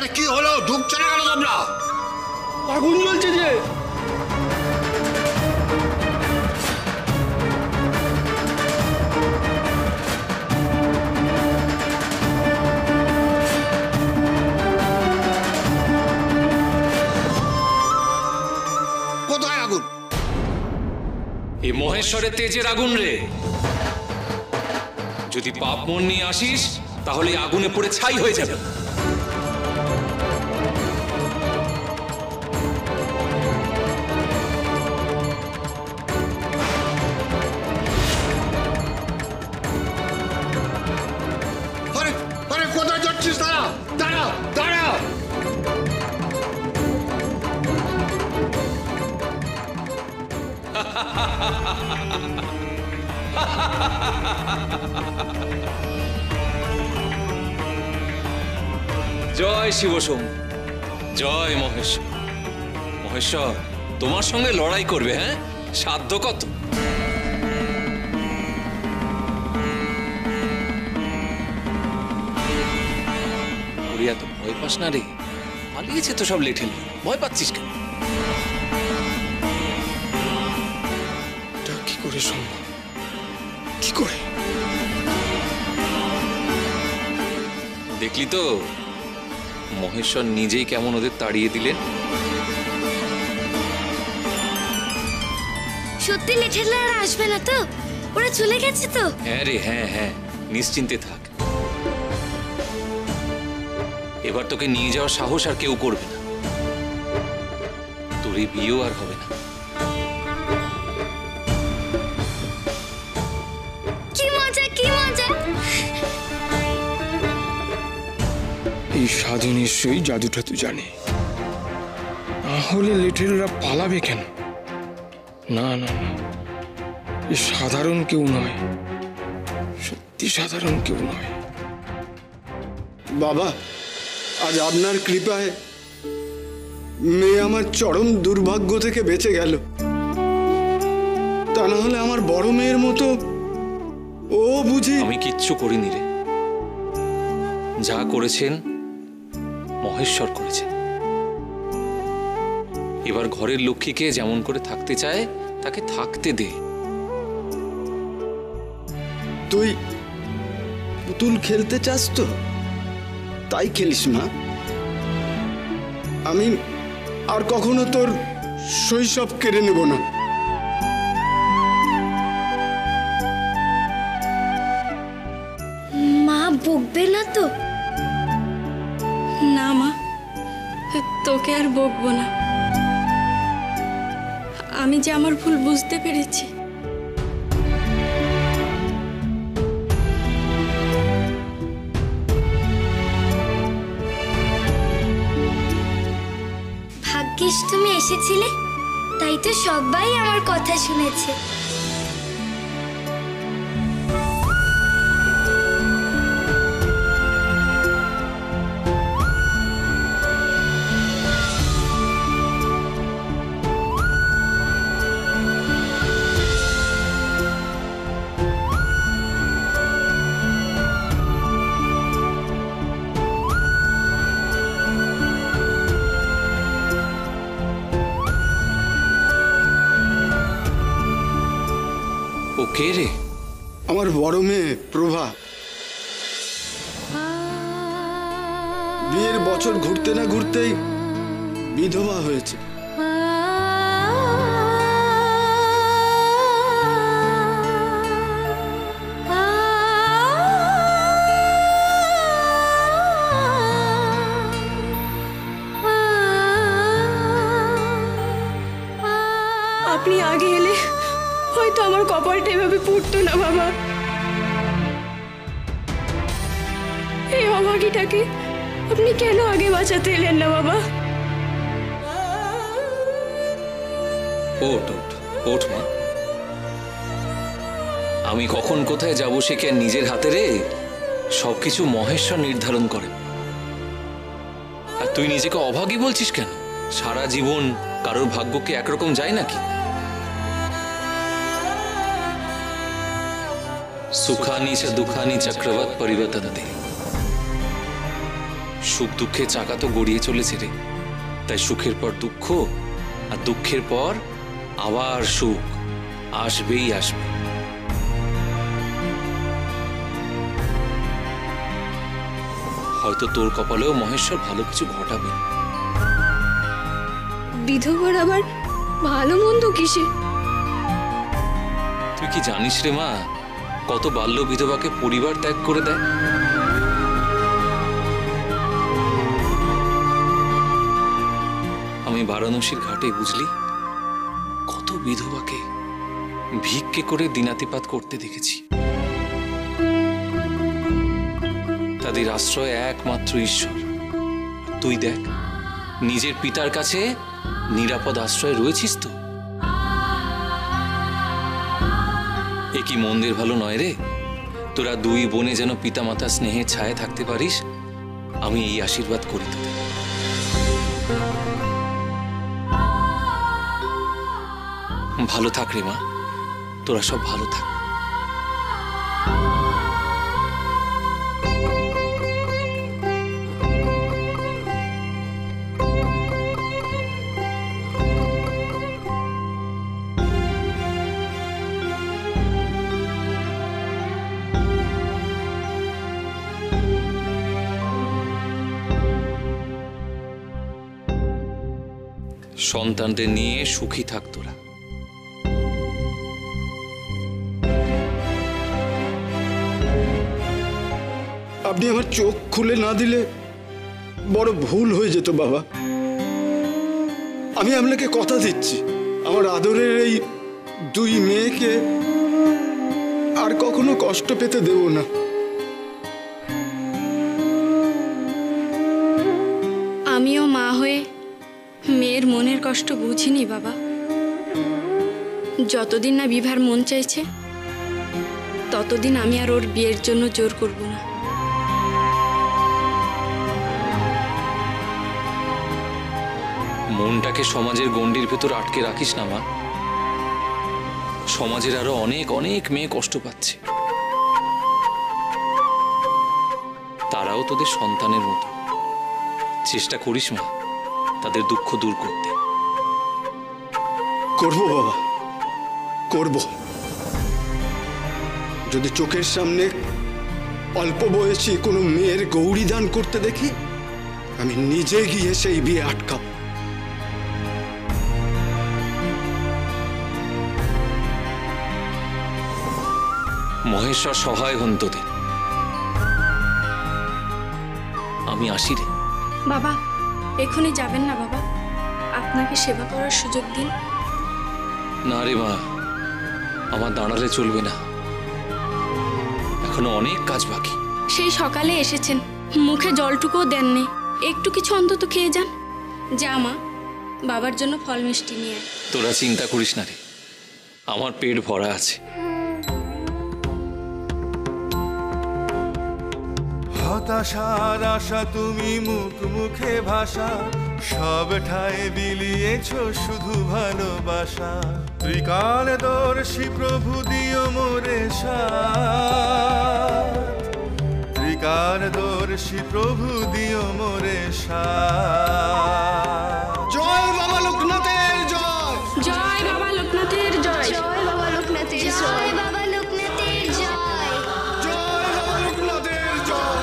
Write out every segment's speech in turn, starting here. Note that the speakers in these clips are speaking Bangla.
আরে কি হলো, ঢুকছে না কেন তোমরা? আগুন জ্বলছে যে। কোথায় আগুন? এই মহেশ্বরের তেজের আগুন রে। যদি পাপ মন নিয়ে আসিস তাহলে আগুনে পড়ে ছাই হয়ে যাবে। আরে আরে কোথায় যাচ্ছিস? দাঁড়া দাঁড়া দাঁড়া। জয় শিবশম্ভু, জয় মহেশ্বর। মহেশ্বর তোমার সঙ্গে লড়াই করবে? হ্যাঁ, সাধ্য কত? এত ভয় পাস না রে, পালিয়েছে তো সব লেঠেল, ভয় পাচ্ছিস কেন? কি করে সম্ভব? কি করে? দেখলি তো মহেশ্বর নিজেই কেমন ওদের তাড়িয়ে দিলেন। সত্যি লেঠেলরা আর আসবে না তো? ওরা চলে গেছে তো? হ্যাঁ রে, হ্যাঁ হ্যাঁ, নিশ্চিন্তে থাক। এবার তোকে নিয়ে যাওয়ার সাহস আর কেউ করবে না, তোর এই বিয়েও আর হবে না। কি মজা, কি মজা! এই সাধু নিশ্চয়ই জাদুটা তুই জানে, না হলে লিটলরা পালাবে কেন? না না না, এ সাধারণ কেউ নয়, সত্যি সাধারণ কেউ নয়। বাবা, আজ আপনার কৃপায় মেয়ে আমার চরম দুর্ভাগ্য থেকে বেঁচে গেল। তা না হলে আমার বড় মেয়ের মতো ও বুঝি। আমি কিচ্ছু করিনি রে, যা করেছেন মহেশ্বর করেছেন। এবার ঘরের লক্ষ্মীকে যেমন করে থাকতে চায় তাকে থাকতে দে। তুই পুতুল খেলতে চাস তো তাই খেলিস মা। আমি আর কখনো তোর শৈশব কেড়ে নেব না। মা বকবে না তো? না মা, তোকে আর বকবো না। আমি যে আমার ভুল বুঝতে পেরেছি। ভাগ্যিস তুমি এসেছিলে, তাই তো সবাই আমার কথা শুনেছে। ও কে রে? আমার বড় মেয়ে প্রভা। বিয়ের বছর ঘুরতে না ঘুরতেই বিধবা হয়েছে। আপনি আগে এলে হয়তো আমার কপালটা এভাবে পুড়তো না বাবা। এই অভাগীটাকে আপনি কেন আগে বাঁচাতে এলেন না বাবা? ওঠ ওঠ ওঠ মা। আমি কখন কোথায় যাবো সে কি আর নিজের হাতে রে? সবকিছু মহেশ্বর নির্ধারণ করে। আর তুই নিজেকে অভাগী বলছিস কেন? সারা জীবন কারোর ভাগ্য কি একরকম যায় নাকি? সুখানি চ দুঃখানি চক্রবৎ পরিবর্তনতে। সুখ দুঃখের চাকা তো গড়িয়ে চলেছে রে, তাই সুখের পর দুঃখ, আর দুঃখের পর আবার সুখ আসবেই আসবে। হয়তো তোর কপালেও মহেশ্বর ভালো কিছু ঘটাবে। বিধবার আবার ভালো মন্দ কিসে? তুই কি জানিস রে মা, কত বাল্য বিধবাকে পরিবার ত্যাগ করে দেয়? আমি বারাণসীর ঘাটে বুঝলি কত বিধবাকে ভিক্ষে করে দিনাতিপাত করতে দেখেছি। তাদের আশ্রয় একমাত্র ঈশ্বর। তুই দেখ, নিজের পিতার কাছে নিরাপদ আশ্রয় রয়েছিস তো। এ কি মন্দের ভালো নয় রে? তোরা দুই বোনে যেন পিতামাতা স্নেহের ছায়া থাকতে পারিস, আমি এই আশীর্বাদ করি তোদের। ভালো থাক রে মা, তোরা সব ভালো থাক। সন্তানদের নিয়ে সুখী থাক তোরা। আপনি আমার চোখ খুলে না দিলে বড় ভুল হয়ে যেত বাবা। আমি আপনাকে কথা দিচ্ছি, আমার আদরের এই দুই মেয়েকে আর কখনো কষ্ট পেতে দেব না। আমিও মা হয়ে মেয়ের মনের কষ্ট বুঝিনি বাবা। যতদিন না বিভার মন চাইছে ততদিন আমি আর ওর বিয়ের জন্য জোর করব না। মনটাকে সমাজের গণ্ডির ভেতর আটকে রাখিস না মা। সমাজের আরো অনেক অনেক মেয়ে কষ্ট পাচ্ছে, তারাও তোদের সন্তানের মতো। চেষ্টা করিস মা তাদের দুঃখ দূর করতে। করব বাবা, করব। যদি চোখের সামনে অল্প বয়সী কোনো মেয়ের গৌরী দান করতে দেখি, আমি নিজে গিয়ে সেই বিয়ে আটকাবো। মহেশ্বর সহায় হন তোদের। আমি আসি রে। বাবা এখনই যাবেন না বাবা, আপনাকে সেবা করার সুযোগ দিন। না রে মা, আমার দাঁড়ালে চলবে না, এখনো অনেক কাজ বাকি। সেই সকালে এসেছেন, মুখে জলটুকুও দেননি, একটু কিছু অন্তত খেয়ে যান। যা মা, বাবার জন্য ফল মিষ্টি নিয়ে আয়। তোরা চিন্তা করিস না রে, আমার পেট ভরা আছে। হতাশার আশা তুমি মুখ মুখে ভাষা, সব ঠায় বিলিয়েছ শুধু ভালোবাসা। ত্রিকালদর্শী প্রভু দিও মোরে সাথ, ত্রিকালদর্শী প্রভু দিও মোরে সাথ। জয় বাবা লোকনাথের জয়, জয় বাবা লোকনাথের জয়, জয় বাবা লোকনাথের জয়, বাবা লোকনাথের জয়। জয় বাবা লোকনাথের জয়।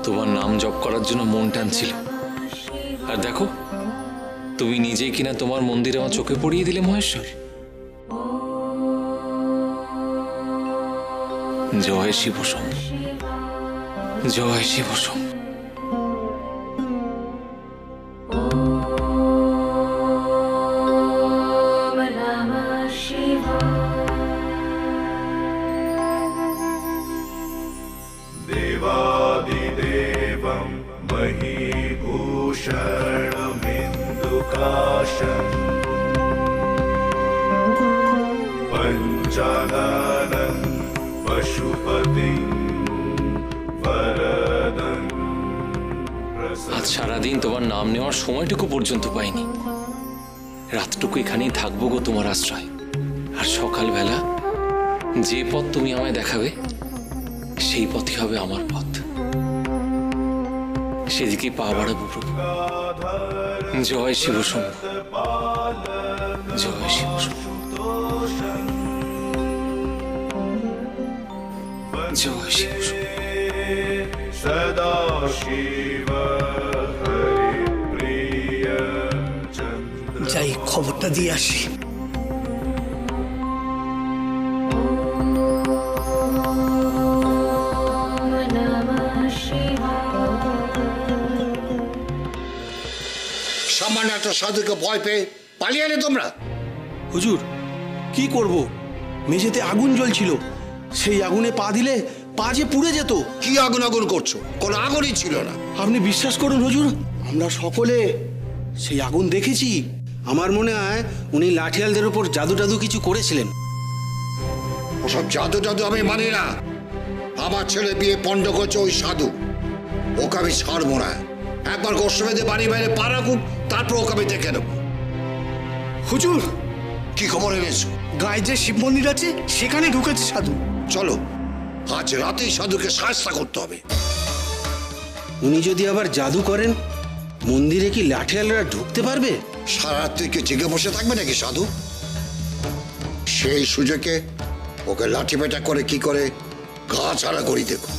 তোমার নাম জপ করার জন্য মন টানছিল, আর দেখো তুমি নিজেই কিনা তোমার মন্দিরে আমার চোখে পড়িয়ে দিলে মহেশ্বর। জয় শিব শম্ভু, জয় শিব শম্ভু। देवादिदेवं महीभूषणमिन्दुक पंचाननं पशुपतिं वरदं আজ সারাদিন তোমার নাম নেওয়ার সময়টুকু পর্যন্ত পাইনি। রাতটুকু এখানেই থাকবো গো তোমার আশ্রয়। আর সকালবেলা যে পথ তুমি আমায় দেখাবে সেই পথই হবে আমার পথ। সেদিকে পা বাড়াবো প্রভু। জয় শিব শম্ভু, জয় শিব শম্ভু, জয় শিব শম্ভু। सदा शिव हरिप्रिय चन्द्र যাই খবরটা দিয়ে আসি। সামান্য একটা সাধুকে ভয় পেয়ে পালিয়ে এলে তোমরা। হুজুর কি করব, মেঝেতে আগুন জ্বলছিল, সেই আগুনে পা দিলে পা যে পুড়ে যেত। কি আগুন আগুন করছো? কোনো আগুনই ছিল না। আপনি বিশ্বাস করুন হুজুর, আমরা সকলে সেই আগুন দেখেছি। আমার মনে হয় উনি লাঠিয়ালদের উপর জাদু টাদু কিছু করেছিলেন। ওসব জাদু টাদু আমি মানি না। আমার ছেলে বিয়ে পণ্ড করছে ওই সাধু, ওকে আমি ছাড়বো না। একবার গোষ্ঠ বেঁধে বাড়ি বাইরে পা রাখুক, তারপর ওকে আমি দেখে নেবো। হুজুর কি খবর এনেছো? গায়ে যে শিব মন্দির আছে সেখানে ঢুকেছে সাধু। চলো, আজ রাতেই সাধুকে শায়েস্তা করতে হবে। উনি যদি আবার জাদু করেন, মন্দিরে কি লাঠিয়ালরা ঢুকতে পারবে? সারা রাত্রি কি জেগে বসে থাকবে নাকি সাধু? সেই সুযোগে ওকে লাঠি পেটা করে কি করে গা ছাড়া করি দেখো।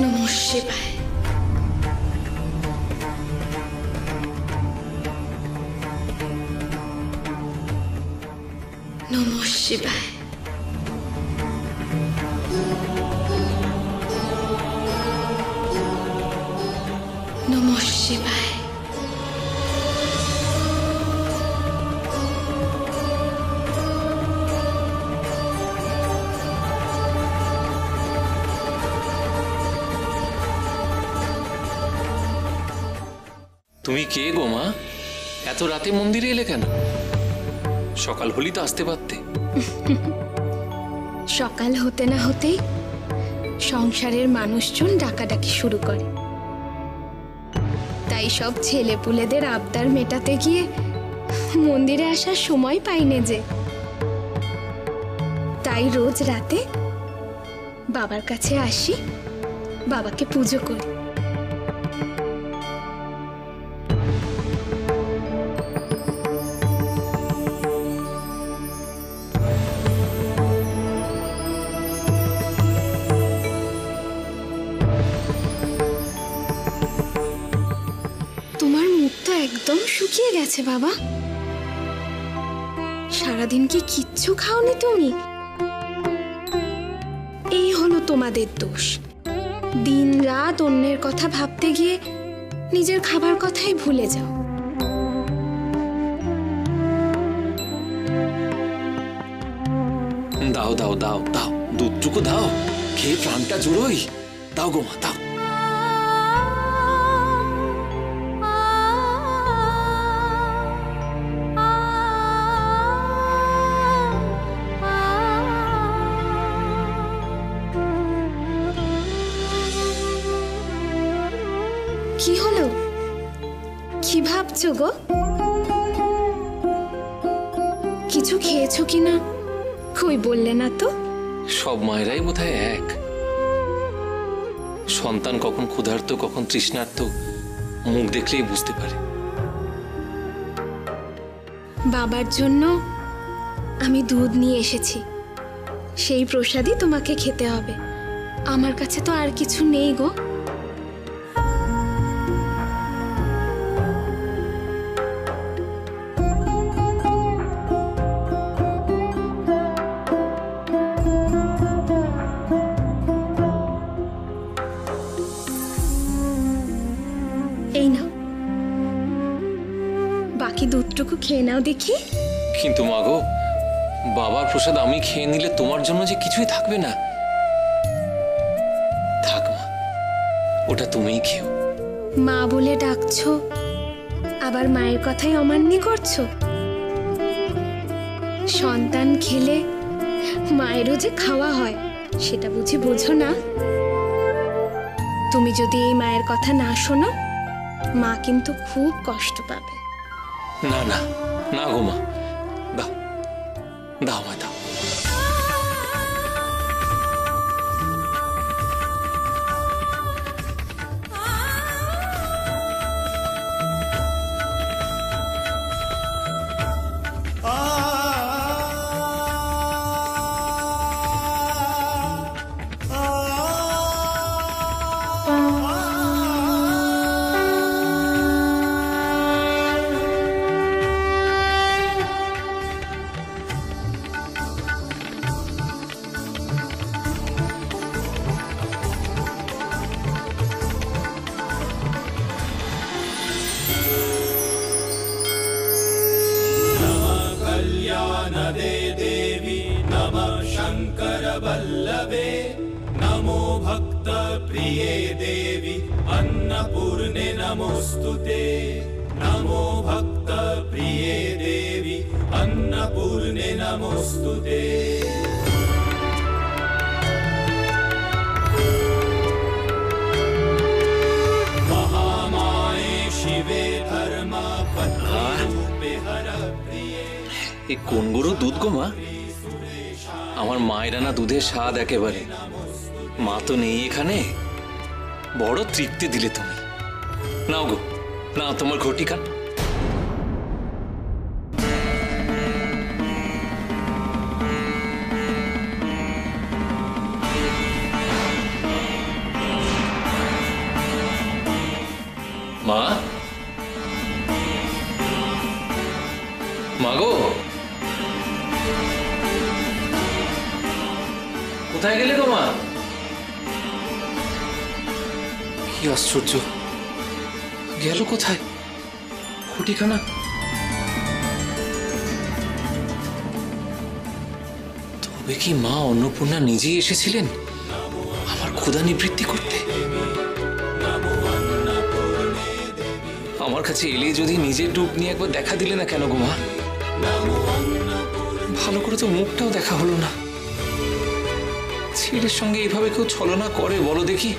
নমঃ শিবায়। নমঃ শিবায়। নমঃ শিবায়। তুমি কে গো মা? এত রাতে মন্দিরে এলে কেন? সকাল হলি তো আসতে পারতে। সকাল হতে না হতেই সংসারের মানুষজন ডাকাডাকি শুরু করে। তাই সব ছেলেপুলেদের আবদার মেটাতে গিয়ে মন্দিরে আসার সময় পাইনে যে। তাই রোজ রাতে বাবার কাছে আসি, বাবাকে পুজো করি। তোমার মুখ তো একদম শুকিয়ে গেছে বাবা। সারাদিন কি কিচ্ছু খাওনি তুমি? এই হলো তোমাদের দোষ। দিন রাত অন্যের কথা ভাবতে গিয়ে নিজের খাবার কথাই ভুলে যাও। দাও দাও দাও দাও, দুধটুকু দাও, খেয়ে প্রাণটা জুড়োই। দাও গো মা, দাও। কি হলো? কি ভাবছো গো? কিছু খেয়েছো কিনা কই বললে না তো? সব মায়েরাই বোধহয় এক। সন্তান কখন ক্ষুধার্ত কখন তৃষ্ণার্ত মুখ দেখলেই বুঝতে পারে। বাবার জন্য আমি দুধ নিয়ে এসেছি, সেই প্রসাদই তোমাকে খেতে হবে। আমার কাছে তো আর কিছু নেই গো। এই নাও, বাকি দুধটুকু খেয়ে নাও দেখি। কিন্তু মা গো, বাবার প্রসাদ আমি খেয়ে নিলে তোমার জন্য যে কিছুই থাকবে না। থাক মা, ওটা তুমিই খেও। মা বলে ডাকছো, আবার মায়ের কথাই অমান্য করছো। সন্তান খেলে মায়েরও যে খাওয়া হয় সেটা বুঝি বোঝো না? তুমি যদি এই মায়ের কথা না শোনো, মা কিন্তু খুব কষ্ট পাবে। না না না গো মা, দাও দাও মা দাও। नमो भक्त प्रिये देवी अन्नपूर्णे नमोस्तुते। नमो भक्त प्रिये देवी अन्नपूर्णे नमोस्तुते। महामाये शिवे धर्मा पत्नी हर प्रिये। এই কোন গরুর দুধ গো মা? আমার মায়ের আনা দুধের স্বাদ একেবারে। মা তো নেই এখানে, বড় তৃপ্তি দিলে তুমি। নাও গো নাও, তোমার ঘটি খান। মা, মা গো, কোথায় গেলে গো মা? কি আশ্চর্য, গেল কোথায় খুঁটিখানা? তবে কি মা অন্নপূর্ণা নিজেই এসেছিলেন আমার ক্ষুধা নিবৃত্তি করতে? আমার কাছে এলে যদি নিজের রূপ নিয়ে একবার দেখা দিলে না কেন গো মা? ভালো করে তো মুখটাও দেখা হলো না। ছেলের সঙ্গে এইভাবে কেউ ছলনা করে বলো দেখি?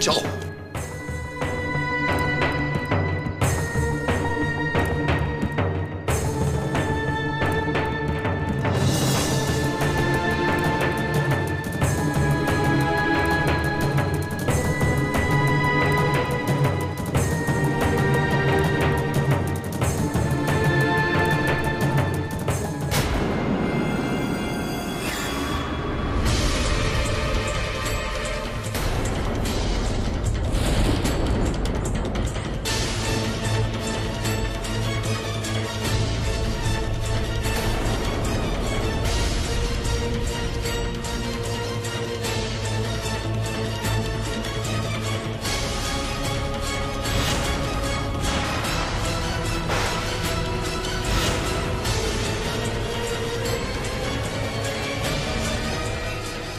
যাও।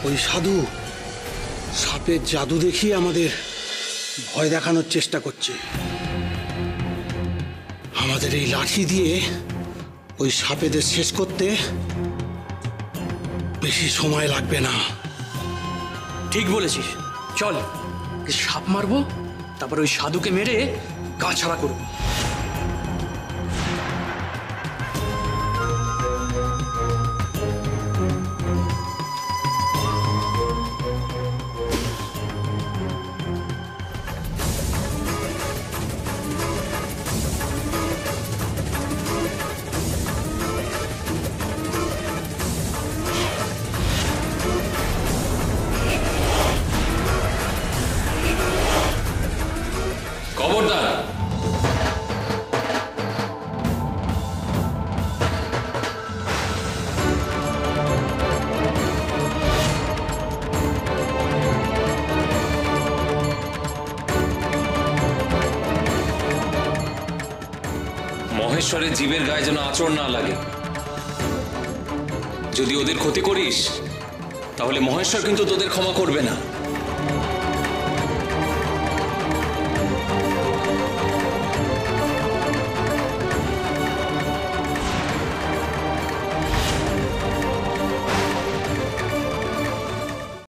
ওই সাধু সাপ সাপের জাদু দেখিয়ে আমাদের ভয় দেখানোর চেষ্টা করছে। আমাদের এই লাঠি দিয়ে ওই সাপেদের শেষ করতে বেশি সময় লাগবে না। ঠিক বলেছিস, চল সাপ মারবো, তারপর ওই সাধুকে মেরে গা ছাড়া করবো। খবরদার, মহেশ্বরের জীবের গায়ে যেন আঁচড় না লাগে। যদি ওদের ক্ষতি করিস তাহলে মহেশ্বর কিন্তু তোদের ক্ষমা করবে না।